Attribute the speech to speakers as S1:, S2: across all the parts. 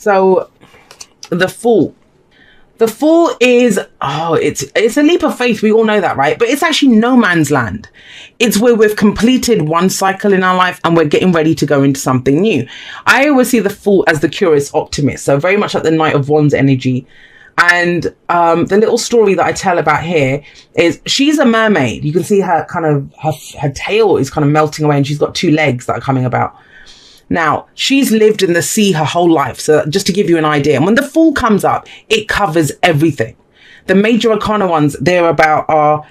S1: So the Fool. The Fool is, it's a leap of faith. We all know that, right? But it's actually no man's land. It's where we've completed one cycle in our life and we're getting ready to go into something new. I always see the Fool as the curious optimist. So very much like the Knight of Wands energy. And the little story that I tell about here is she's a mermaid. You can see her kind of, her tail is kind of melting away and she's got two legs that are coming about. Now, she's lived in the sea her whole life. So just to give you an idea, and when the Fool comes up, it covers everything. The major arcana ones, they're about our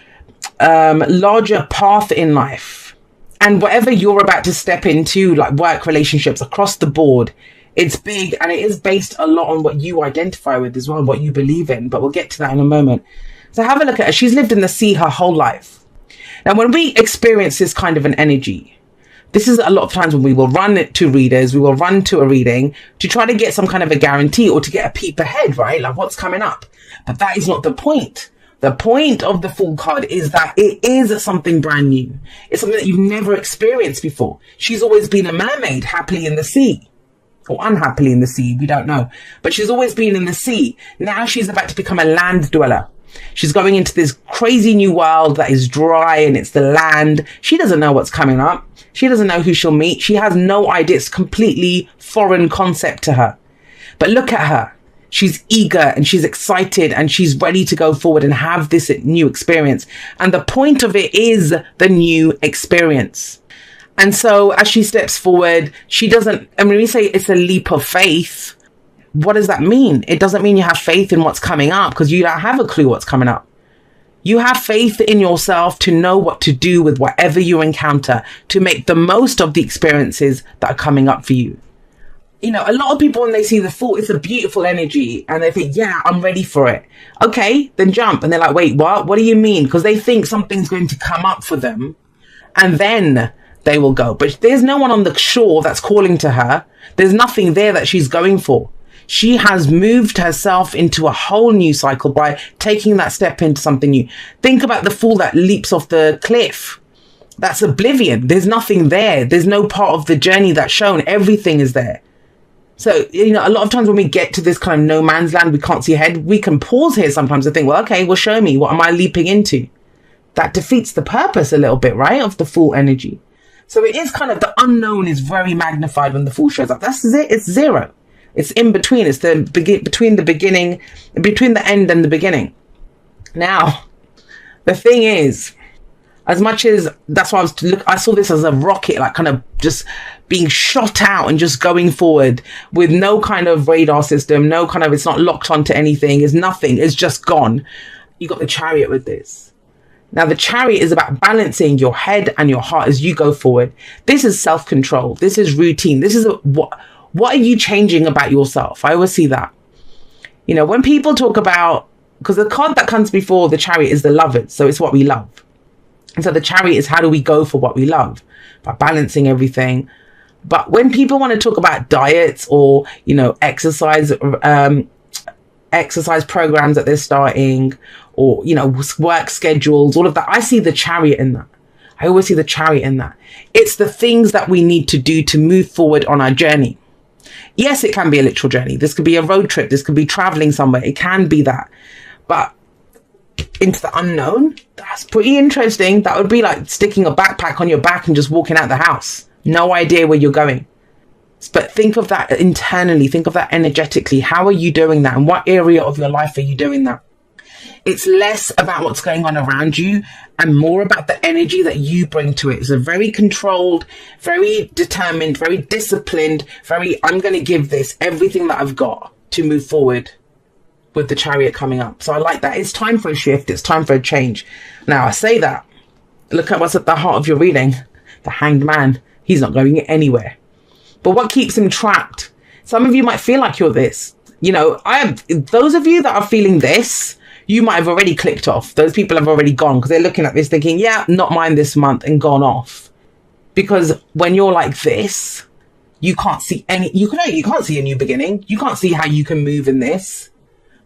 S1: larger path in life. And whatever you're about to step into, like work, relationships, across the board, it's big and it is based a lot on what you identify with as well, what you believe in. But we'll get to that in a moment. So have a look at her. She's lived in the sea her whole life. Now, when we experience this kind of an energy, this is a lot of times when we will run it to readers, we will run to a reading to try to get some kind of a guarantee or to get a peep ahead, right? Like what's coming up. But that is not the point. The point of the Fool card is that it is something brand new. It's something that you've never experienced before. She's always been a mermaid, happily in the sea. Or unhappily in the sea, we don't know. But she's always been in the sea. Now she's about to become a land dweller. She's going into this crazy new world that is dry and it's the land. She doesn't know what's coming up. She doesn't know who she'll meet. She has no idea. It's a completely foreign concept to her. But look at her. She's eager and she's excited and she's ready to go forward and have this new experience. And the point of it is the new experience. And so as she steps forward, she doesn't, and when we say it's a leap of faith, what does that mean? It doesn't mean you have faith in what's coming up because you don't have a clue what's coming up. You have faith in yourself to know what to do with whatever you encounter, to make the most of the experiences that are coming up for you. You know, a lot of people, when they see the Fool, it's a beautiful energy and they think, yeah, I'm ready for it. Okay, then jump. And they're like, wait, what? What do you mean? Because they think something's going to come up for them and then they will go. But there's no one on the shore that's calling to her. There's nothing there that she's going for. She has moved herself into a whole new cycle by taking that step into something new. Think about the Fool that leaps off the cliff. That's oblivion. There's nothing there. There's no part of the journey that's shown. Everything is there. So, you know, a lot of times when we get to this kind of no man's land, we can't see ahead. We can pause here sometimes and think, well, okay, well, show me. What am I leaping into? That defeats the purpose a little bit, right, of the Fool energy. So it is kind of, the unknown is very magnified when the Fool shows up. That's it. It's zero. It's in between. It's the between the end and the beginning. Now, the thing is, as much as that's why I saw this as a rocket, like kind of just being shot out and just going forward with no kind of radar system, no kind of, it's not locked onto anything. It's nothing. It's just gone. You got the Chariot with this. Now, the Chariot is about balancing your head and your heart as you go forward. This is self-control. This is routine. This is what are you changing about yourself? I always see that. You know, when people talk about, because the card that comes before the Chariot is the Lovers. So it's what we love. And so the Chariot is how do we go for what we love? By balancing everything. But when people want to talk about diets or, you know, exercise programs that they're starting, or, you know, work schedules, all of that, I see the Chariot in that. I always see the Chariot in that. It's the things that we need to do to move forward on our journey. Yes, it can be a literal journey. This could be a road trip. This could be traveling somewhere. It can be that. But into the unknown, that's pretty interesting. That would be like sticking a backpack on your back and just walking out the house. No idea where you're going. But think of that internally. Think of that energetically. How are you doing that? And what area of your life are you doing that? It's less about what's going on around you and more about the energy that you bring to it. It's a very controlled, very determined, very disciplined, I'm going to give this everything that I've got to move forward with the Chariot coming up. So I like that. It's time for a shift. It's time for a change. Now, I say that. Look at what's at the heart of your reading. The Hanged Man. He's not going anywhere. But what keeps him trapped? Some of you might feel like you're this. You know, those of you that are feeling this, you might have already clicked off. Those people have already gone because they're looking at this thinking, yeah, not mine this month, and gone off. Because when you're like this, you can't see you can't see a new beginning. You can't see how you can move in this.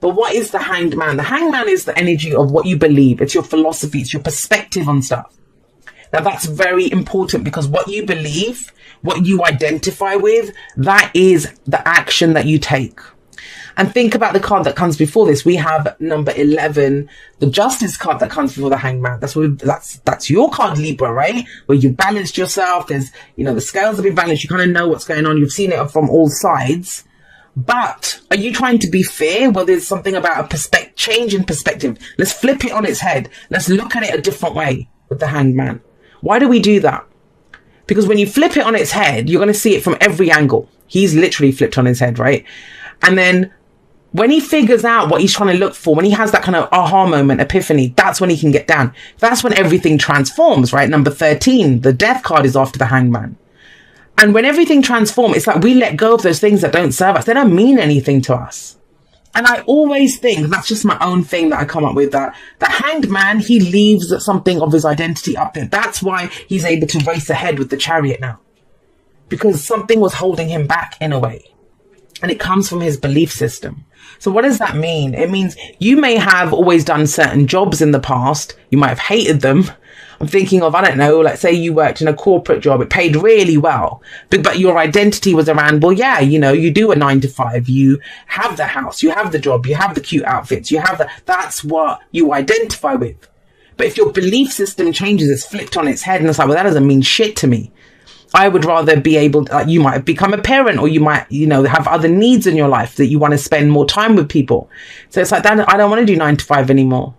S1: But what is the Hanged Man? The Hanged Man is the energy of what you believe. It's your philosophy. It's your perspective on stuff. Now that's very important, because what you believe, what you identify with, that is the action that you take. And think about the card that comes before this. We have number 11, the Justice card that comes before the Hangman. That's your card, Libra, right? Where you've balanced yourself. There's, the scales have been balanced. You kind of know what's going on. You've seen it from all sides. But are you trying to be fair? Well, there's something about a change in perspective. Let's flip it on its head. Let's look at it a different way with the Hangman. Why do we do that? Because when you flip it on its head, you're going to see it from every angle. He's literally flipped on his head, right? And then when he figures out what he's trying to look for, when he has that kind of aha moment, epiphany, that's when he can get down. That's when everything transforms, right? Number 13, the Death card is after the Hangman. And when everything transforms, it's like we let go of those things that don't serve us. They don't mean anything to us. And I always think, that's just my own thing that I come up with, that the Hanged Man, he leaves something of his identity up there. That's why he's able to race ahead with the Chariot now. Because something was holding him back in a way. And it comes from his belief system. So what does that mean? It means you may have always done certain jobs in the past. You might have hated them. I'm thinking of, I don't know, like say you worked in a corporate job. It paid really well. But your identity was around, well, yeah, you do a 9 to 5. You have the house. You have the job. You have the cute outfits. That's what you identify with. But if your belief system changes, it's flipped on its head. And it's like, well, that doesn't mean shit to me. I would rather be able to, you might become a parent, or you might, have other needs in your life that you want to spend more time with people. So it's like that. I don't want to do 9 to 5 anymore.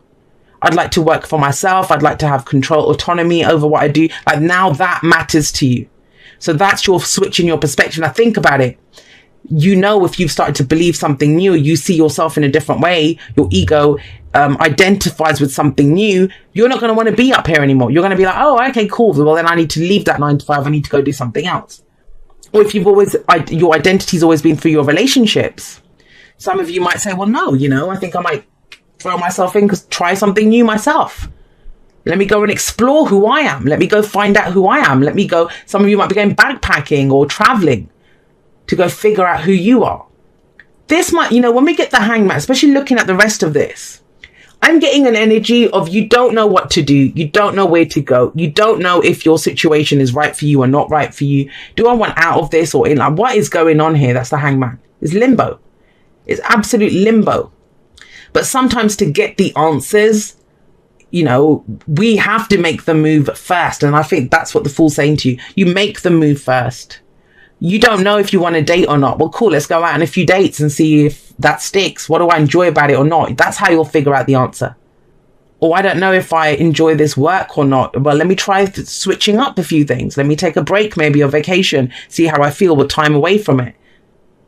S1: I'd like to work for myself. I'd like to have control, autonomy over what I do. Like now that matters to you. So that's your switch in your perspective. Now think about it. If you've started to believe something new, you see yourself in a different way, your ego identifies with something new, you're not going to want to be up here anymore. You're going to be like, oh, okay, cool. Well, then I need to leave that 9 to 5. I need to go do something else. Or if your identity's always been through your relationships. Some of you might say, well, no, I think I might throw myself in, try something new myself. Let me go and explore who I am. Let me go find out who I am. Some of you might be going backpacking or traveling to go figure out who you are. This might, when we get the Hangman, especially looking at the rest of this, I'm getting an energy of you don't know what to do. You don't know where to go. You don't know if your situation is right for you or not right for you. Do I want out of this or in? Like, what is going on here? That's the Hangman. It's limbo. It's absolute limbo. But sometimes to get the answers, we have to make the move first. And I think that's what the Fool's saying to you. You make the move first. You don't know if you want to date or not. Well, cool. Let's go out on a few dates and see if that sticks. What do I enjoy about it or not? That's how you'll figure out the answer. Or I don't know if I enjoy this work or not. Well, let me try switching up a few things. Let me take a break, maybe a vacation, see how I feel with time away from it.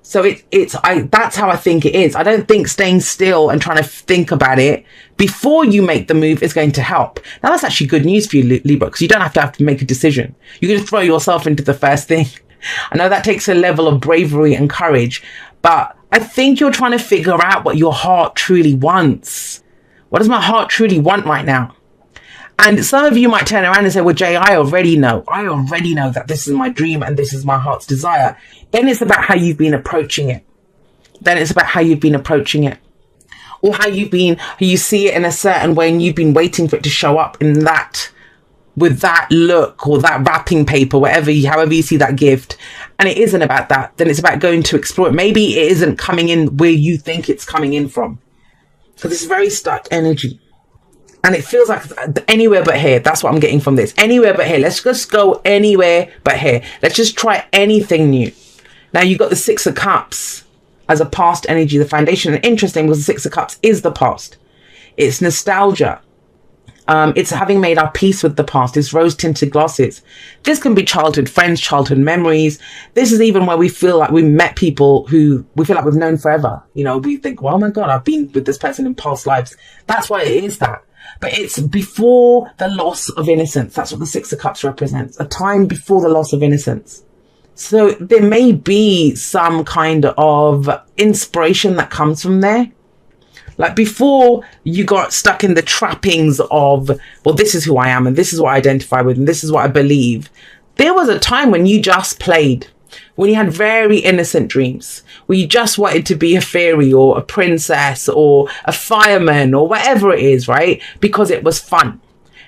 S1: So that's how I think it is. I don't think staying still and trying to think about it before you make the move is going to help. Now, that's actually good news for you, Libra, because you don't have to make a decision. You can just throw yourself into the first thing. I know that takes a level of bravery and courage, but I think you're trying to figure out what your heart truly wants. What does my heart truly want right now? And some of you might turn around and say, well, Jay, I already know that this is my dream and this is my heart's desire. Then it's about how you've been approaching it. Or how you see it in a certain way and you've been waiting for it to show up in that, with that look or that wrapping paper, however you see that gift. And it isn't about that. Then it's about going to explore it. Maybe it isn't coming in where you think it's coming in from. Because it's very stuck energy. And it feels like anywhere but here. That's what I'm getting from this. Anywhere but here. Let's just go anywhere but here. Let's just try anything new. Now, you've got the 6 of Cups as a past energy, the foundation. And interesting, because the 6 of Cups is the past. It's nostalgia. It's having made our peace with the past. It's rose-tinted glasses. This can be childhood friends, childhood memories. This is even where we feel like we met people who we feel like we've known forever. We think, well, oh my God, I've been with this person in past lives. That's why it is that. But it's before the loss of innocence. That's what the 6 of Cups represents. A time before the loss of innocence. So there may be some kind of inspiration that comes from there. Like before you got stuck in the trappings of, well, this is who I am and this is what I identify with and this is what I believe. There was a time when you just played, when you had very innocent dreams, where you just wanted to be a fairy or a princess or a fireman or whatever it is, right? Because it was fun.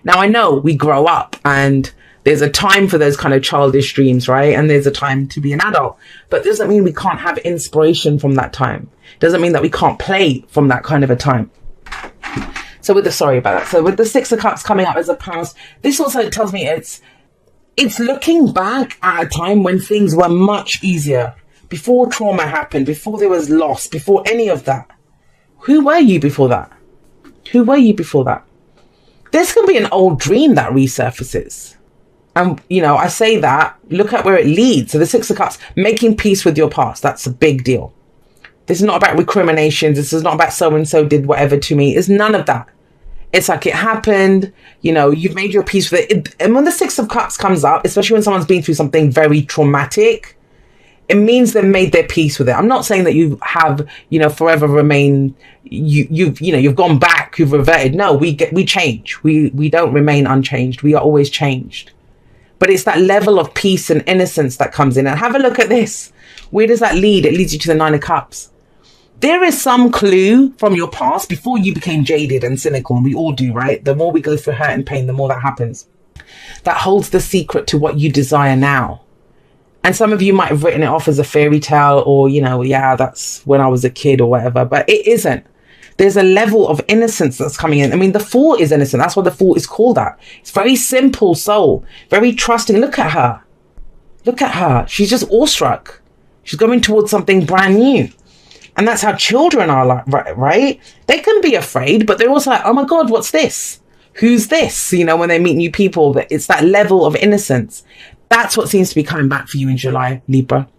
S1: Now, I know we grow up and there's a time for those kind of childish dreams, right? And there's a time to be an adult. But it doesn't mean we can't have inspiration from that time. Doesn't mean that we can't play from that kind of a time. So sorry about that. So with the Six of Cups coming up as a past, this also tells me it's looking back at a time when things were much easier. Before trauma happened, before there was loss, before any of that. Who were you before that? Who were you before that? This can be an old dream that resurfaces. And, you know, I say that, look at where it leads. So the Six of Cups, making peace with your past. That's a big deal. This is not about recriminations. This is not about so-and-so did whatever to me. It's none of that. It's like it happened, you know, you've made your peace with it. And when the Six of Cups comes up, especially when someone's been through something very traumatic, it means they've made their peace with it. I'm not saying that you have, you know, forever remain, you've gone back, you've reverted. No, we change. We don't remain unchanged. We are always changed. But it's that level of peace and innocence that comes in. And have a look at this. Where does that lead? It leads you to the Nine of Cups. There is some clue from your past before you became jaded and cynical, and we all do, right? The more we go through hurt and pain, the more that happens. That holds the secret to what you desire now. And some of you might have written it off as a fairy tale or, you know, yeah, that's when I was a kid or whatever, but it isn't. There's a level of innocence that's coming in. I mean, the Fool is innocent. That's why the Fool is called that. It's very simple soul, very trusting. Look at her. Look at her. She's just awestruck. She's going towards something brand new. And that's how children are like, right? They can be afraid, but they're also like, oh my God, what's this? Who's this? You know, when they meet new people, it's that level of innocence. That's what seems to be coming back for you in July, Libra.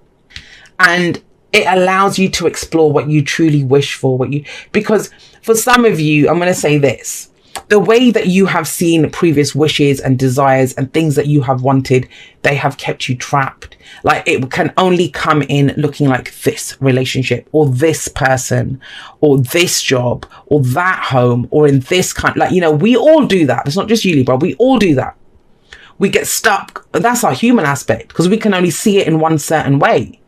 S1: And it allows you to explore what you truly wish for, because for some of you, I'm going to say this, the way that you have seen previous wishes and desires and things that you have wanted, they have kept you trapped. Like it can only come in looking like this relationship or this person or this job or that home or in this kind, like, you know, we all do that. It's not just you, Libra. We all do that. We get stuck. That's our human aspect because we can only see it in one certain way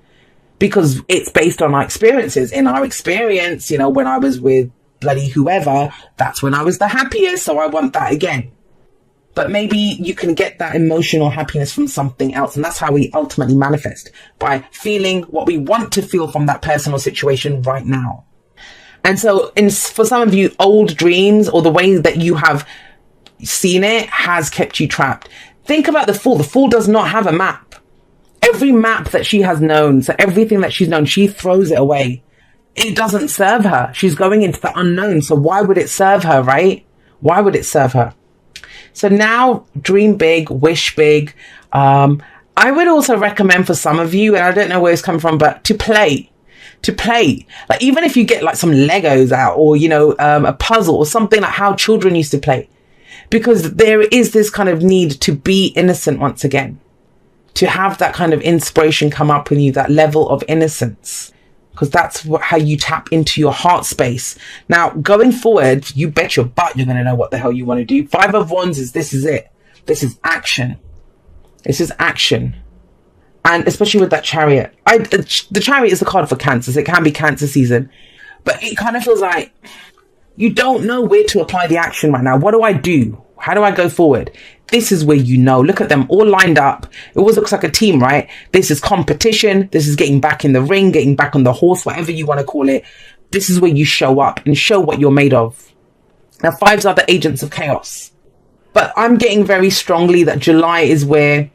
S1: because it's based on our experiences. In our experience, you know, when I was with bloody whoever, that's when I was the happiest. So I want that again. But maybe you can get that emotional happiness from something else. And that's how we ultimately manifest, by feeling what we want to feel from that person or situation right now. And so for some of you, old dreams or the way that you have seen it has kept you trapped. Think about the Fool. The Fool does not have a map. Every map that she has known, so everything that she's known, she throws it away. It doesn't serve her. She's going into the unknown. So why would it serve her, right? Why would it serve her? So now dream big, wish big. I would also recommend for some of you, and I don't know where it's coming from, but to play. Like even if you get like some Legos out or, you know, a puzzle or something like how children used to play. Because there is this kind of need to be innocent once again. To have that kind of inspiration come up in you, that level of innocence. Because that's how you tap into your heart space. Now, going forward, you bet your butt you're going to know what the hell you want to do. Five of Wands this is it. This is action. This is action. And especially with that Chariot. The Chariot is the card for Cancers. It can be Cancer season. But it kind of feels like you don't know where to apply the action right now. What do I do? How do I go forward? This is where you know. Look at them all lined up. It always looks like a team, right? This is competition. This is getting back in the ring, getting back on the horse, whatever you want to call it. This is where you show up and show what you're made of. Now, fives are the agents of chaos. But I'm getting very strongly that July is where,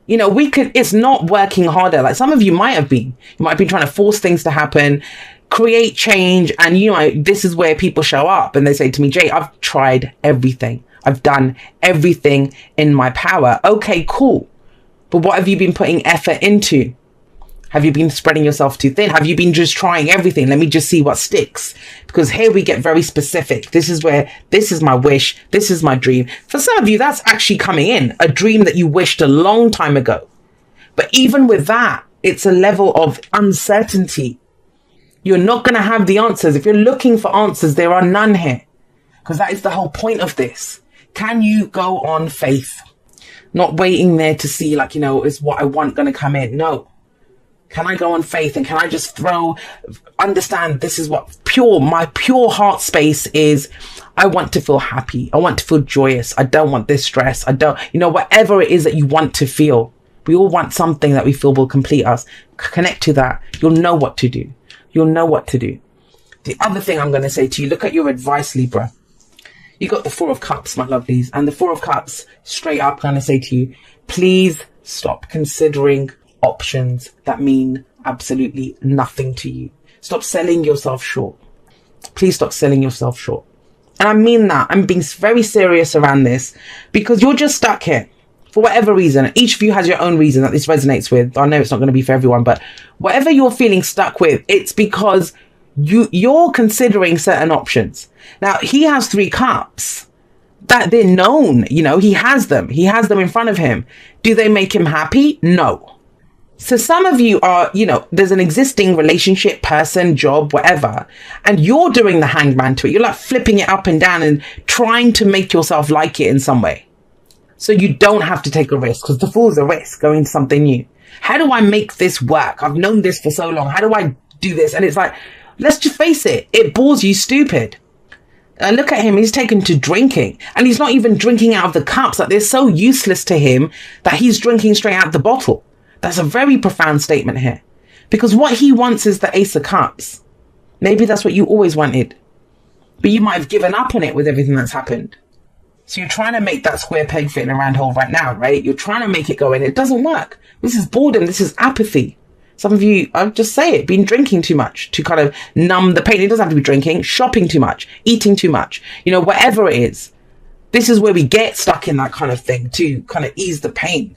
S1: you know, it's not working harder. Like some of you might have been. You might have been trying to force things to happen, create change. And, you know, this is where people show up and they say to me, Jay, I've tried everything. I've done everything in my power. Okay, cool. But what have you been putting effort into? Have you been spreading yourself too thin? Have you been just trying everything? Let me just see what sticks. Because here we get very specific. This is my wish. This is my dream. For some of you, that's actually coming in. A dream that you wished a long time ago. But even with that, it's a level of uncertainty. You're not going to have the answers. If you're looking for answers, there are none here. Because that is the whole point of this. Can you go on faith? Not waiting there to see, like, you know, is what I want going to come in? No. Can I go on faith and can I just understand this is what my pure heart space is, I want to feel happy. I want to feel joyous. I don't want this stress. I don't, whatever it is that you want to feel. We all want something that we feel will complete us. Connect to that. You'll know what to do. You'll know what to do. The other thing I'm going to say to you, look at your advice, Libra. You got the Four of Cups, my lovelies. And the Four of Cups, straight up, going to say to you, please stop considering options that mean absolutely nothing to you. Stop selling yourself short. Please stop selling yourself short. And I mean that. I'm being very serious around this, because you're just stuck here for whatever reason. Each of you has your own reason that this resonates with. I know it's not going to be for everyone, but whatever you're feeling stuck with, it's because you're considering certain options. Now, he has 3 cups that they're known, he has them in front of him. Do they make him happy? No. So some of you are, there's an existing relationship, person, job, whatever, and you're doing the hangman to it. You're like flipping it up and down and trying to make yourself like it in some way. So you don't have to take a risk, because the Fool's a risk, going to something new. How do I make this work? I've known this for so long. How do I do this? And it's like, let's just face it. It bores you stupid. Look at him. He's taken to drinking, and he's not even drinking out of the cups. Like, they're so useless to him that he's drinking straight out the bottle. That's a very profound statement here, because what he wants is the Ace of Cups. Maybe that's what you always wanted, but you might have given up on it with everything that's happened. So you're trying to make that square peg fit in a round hole right now, right? You're trying to make it go in. It doesn't work. This is boredom. This is apathy. Some of you, I'll just say it, been drinking too much to kind of numb the pain. It doesn't have to be drinking, shopping too much, eating too much, whatever it is. This is where we get stuck in that kind of thing to kind of ease the pain,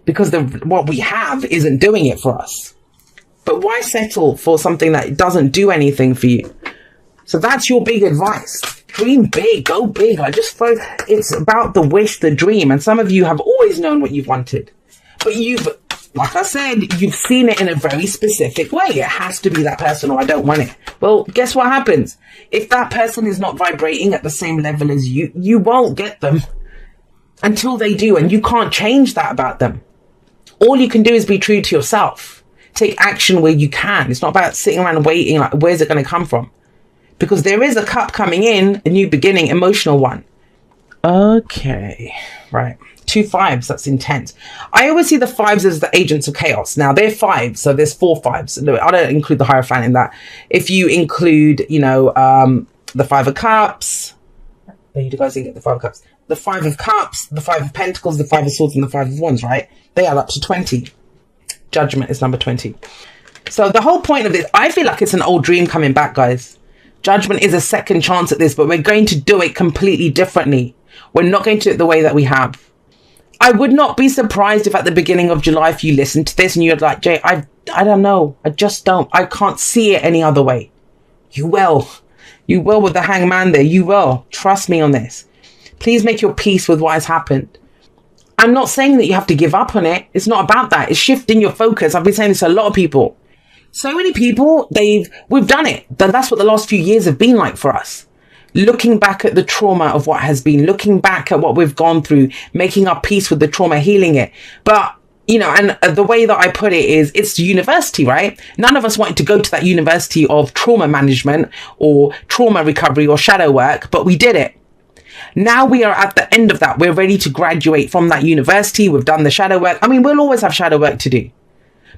S1: because what we have isn't doing it for us. But why settle for something that doesn't do anything for you? So that's your big advice. Dream big, go big. It's about the wish, the dream. And some of you have always known what you've wanted, but like I said, you've seen it in a very specific way. It has to be that person, or I don't want it. Well, guess what happens? If that person is not vibrating at the same level as you, you won't get them until they do. And you can't change that about them. All you can do is be true to yourself. Take action where you can. It's not about sitting around and waiting, like, where's it going to come from? Because there is a cup coming in, a new beginning, emotional one. Okay, right. 2 5s, that's intense. I always see the 5s as the agents of chaos. Now, they're 5s, so there's 4 5s. No, I don't include the Hierophant in that. If you include, the 5 of Cups, you guys didn't get the 5 of Cups. The 5 of Cups, the 5 of Pentacles, the 5 of Swords, and the 5 of Wands, right? They are up to 20. Judgment is number 20. So the whole point of this, I feel like it's an old dream coming back, guys. Judgment is a second chance at this, but we're going to do it completely differently. We're not going to do it the way that we have. I would not be surprised if at the beginning of July, if you listen to this and you're like, Jay, I don't know. I just don't. I can't see it any other way. You will. You will with the Hangman there. You will. Trust me on this. Please make your peace with what has happened. I'm not saying that you have to give up on it. It's not about that. It's shifting your focus. I've been saying this to a lot of people. So many people, we've done it. That's what the last few years have been like for us. Looking back at the trauma of what has been, looking back at what we've gone through, making our peace with the trauma, healing it. But, and the way that I put it is, it's university, right? None of us wanted to go to that university of trauma management or trauma recovery or shadow work, but we did it. Now we are at the end of that. We're ready to graduate from that university. We've done the shadow work. I mean, we'll always have shadow work to do,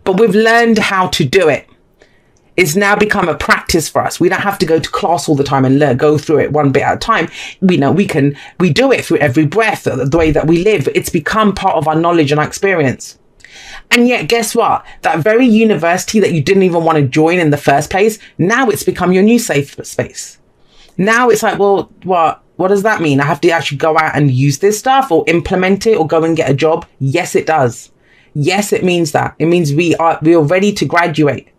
S1: but we've learned how to do it. It's now become a practice for us. We don't have to go to class all the time and go through it one bit at a time. We know we do it through every breath, the way that we live. It's become part of our knowledge and our experience. And yet, guess what? That very university that you didn't even want to join in the first place, now it's become your new safe space. Now it's like, well, what does that mean? I have to actually go out and use this stuff or implement it or go and get a job? Yes, it does. Yes, it means that. It means we are ready to graduate.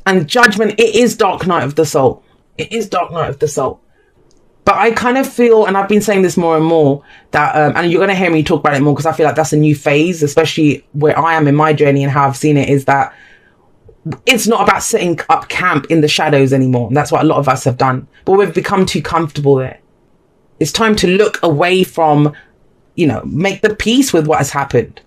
S1: And Judgment, it is dark night of the soul. It is dark night of the soul. But I kind of feel, and I've been saying this more and more, that, and you're going to hear me talk about it more because I feel like that's a new phase, especially where I am in my journey and how I've seen it, is that it's not about setting up camp in the shadows anymore. And that's what a lot of us have done. But we've become too comfortable there. It's time to look away from, make the peace with what has happened.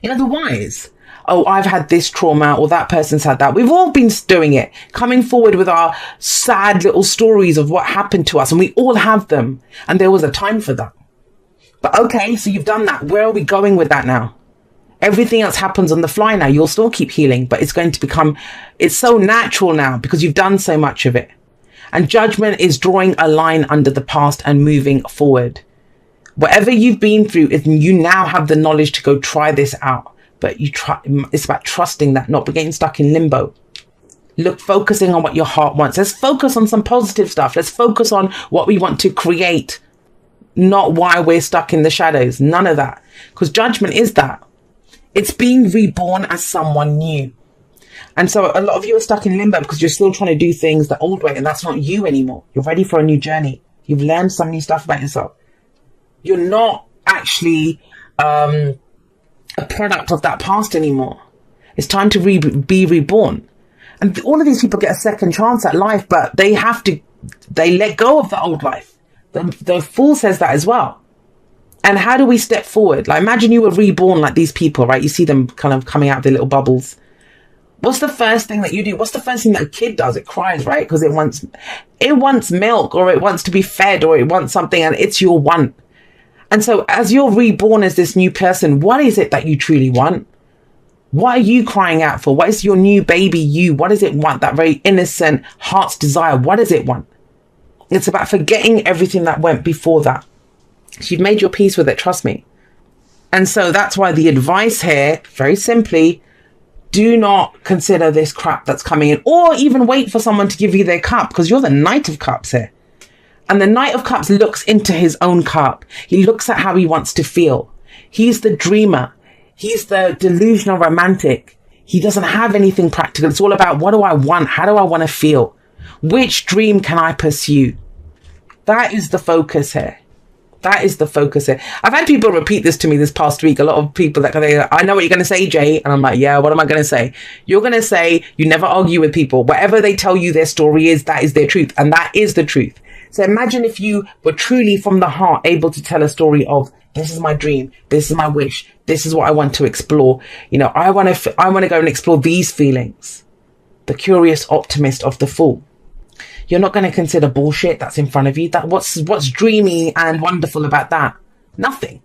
S1: The wise. oh, I've had this trauma, or that person's had that. We've all been doing it, coming forward with our sad little stories of what happened to us, and we all have them. And there was a time for that. But okay, so you've done that. Where are we going with that now? Everything else happens on the fly now. You'll still keep healing, but it's going to become, it's so natural now because you've done so much of it. And judgment is drawing a line under the past and moving forward. Whatever you've been through, you now have the knowledge to go try this out. But it's about trusting that, not getting stuck in limbo. Look, focusing on what your heart wants. Let's focus on some positive stuff. Let's focus on what we want to create, not why we're stuck in the shadows. None of that. Because judgment is that. It's being reborn as someone new. And so a lot of you are stuck in limbo because you're still trying to do things the old way, and that's not you anymore. You're ready for a new journey. You've learned some new stuff about yourself. You're not actually a product of that past anymore. It's time to be reborn. And all of these people get a second chance at life, but they let go of the old life. The Fool says that as well. And how do we step forward? Like, imagine you were reborn like these people, right? You see them kind of coming out of their little bubbles. What's the first thing that you do? What's the first thing that a kid does? It cries, right? Because it wants milk, or it wants to be fed, or it wants something, and it's your want. And so as you're reborn as this new person, what is it that you truly want? What are you crying out for? What is your new baby you? What does it want? That very innocent heart's desire. What does it want? It's about forgetting everything that went before that. You've made your peace with it, trust me. And so that's why the advice here, very simply, do not consider this crap that's coming in, or even wait for someone to give you their cup, because you're the Knight of Cups here. And the Knight of Cups looks into his own cup. He looks at how he wants to feel. He's the dreamer. He's the delusional romantic. He doesn't have anything practical. It's all about, what do I want? How do I want to feel? Which dream can I pursue? That is the focus here. That is the focus here. I've had people repeat this to me this past week. A lot of people that I know what you're going to say, Jay. And I'm like, yeah, what am I going to say? You're going to say you never argue with people. Whatever they tell you their story is, that is their truth. And that is the truth. So imagine if you were truly from the heart able to tell a story of, this is my dream. This is my wish. This is what I want to explore. You know, I want to go and explore these feelings. The curious optimist of the Fool. You're not going to consider bullshit that's in front of you. What's dreamy and wonderful about that? Nothing.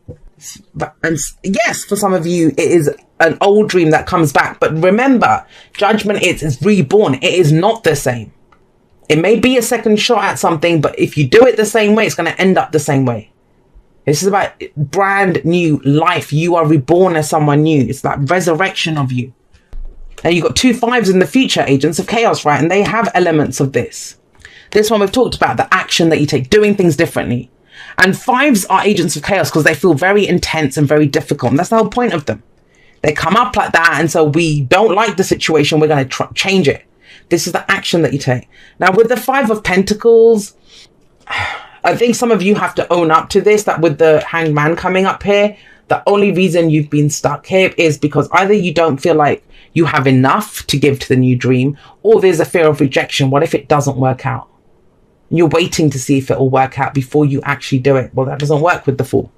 S1: And yes, for some of you, it is an old dream that comes back. But remember, judgment is reborn. It is not the same. It may be a second shot at something, but if you do it the same way, it's going to end up the same way. This is about brand new life. You are reborn as someone new. It's that resurrection of you. And you've got 2 5s in the future, agents of chaos, right? And they have elements of this. This one we've talked about, the action that you take, doing things differently. And 5s are agents of chaos because they feel very intense and very difficult. And that's the whole point of them. They come up like that. And so we don't like the situation. We're going to change it. This is the action that you take. Now, with the 5 of Pentacles, I think some of you have to own up to this, that with the Hanged Man coming up here, the only reason you've been stuck here is because either you don't feel like you have enough to give to the new dream, or there's a fear of rejection. What if it doesn't work out? You're waiting to see if it will work out before you actually do it. Well, that doesn't work with the Fool.